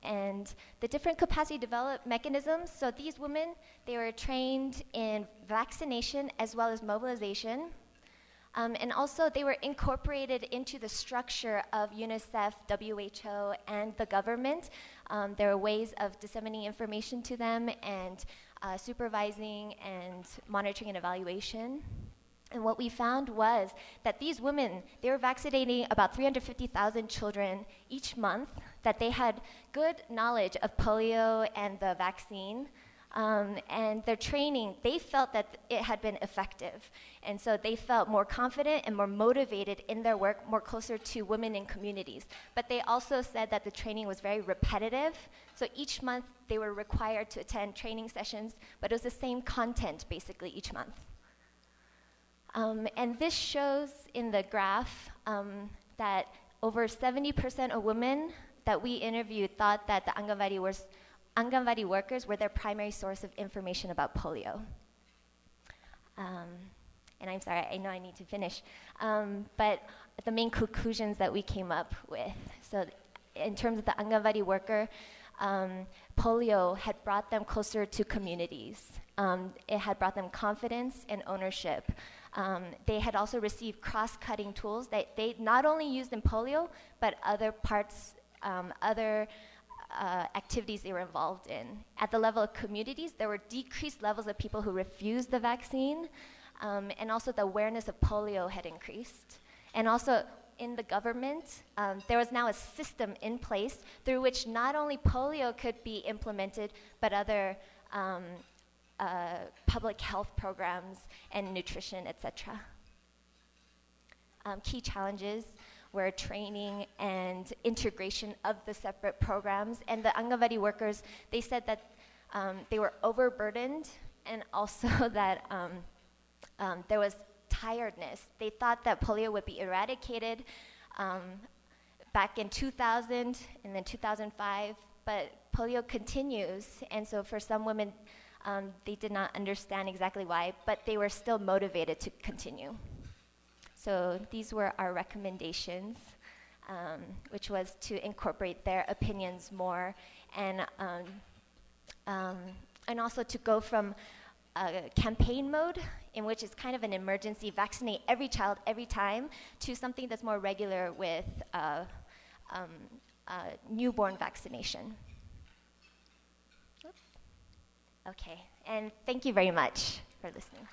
And the different capacity development mechanisms, so these women, they were trained in vaccination as well as mobilization. And also they were incorporated into the structure of UNICEF, WHO, and the government. There are ways of disseminating information to them and supervising and monitoring and evaluation. And what we found was that these women, they were vaccinating about 350,000 children each month, that they had good knowledge of polio and the vaccine. And their training, they felt that it had been effective. And so they felt more confident and more motivated in their work, more closer to women in communities. But they also said that the training was very repetitive. So each month they were required to attend training sessions, but it was the same content basically each month. And this shows in the graph that over 70% of women that we interviewed thought that the Anganwadi workers were their primary source of information about polio. And I'm sorry, I know I need to finish. But the main conclusions that we came up with. So in terms of the Anganwadi worker, polio had brought them closer to communities. It had brought them confidence and ownership. They had also received cross-cutting tools that they not only used in polio, but other parts, other activities they were involved in. At the level of communities, there were decreased levels of people who refused the vaccine, and also the awareness of polio had increased. And also in the government, there was now a system in place through which not only polio could be implemented, but other public health programs and nutrition, etc. Key challenges were training and integration of the separate programs. And the Anganwadi workers, they said that they were overburdened, and also that there was tiredness. They thought that polio would be eradicated back in 2000 and then 2005, but polio continues. And so for some women, they did not understand exactly why, but they were still motivated to continue. So these were our recommendations, which was to incorporate their opinions more, and also to go from a campaign mode, in which it's kind of an emergency, vaccinate every child every time, to something that's more regular with newborn vaccination. Oops. Okay, and thank you very much for listening.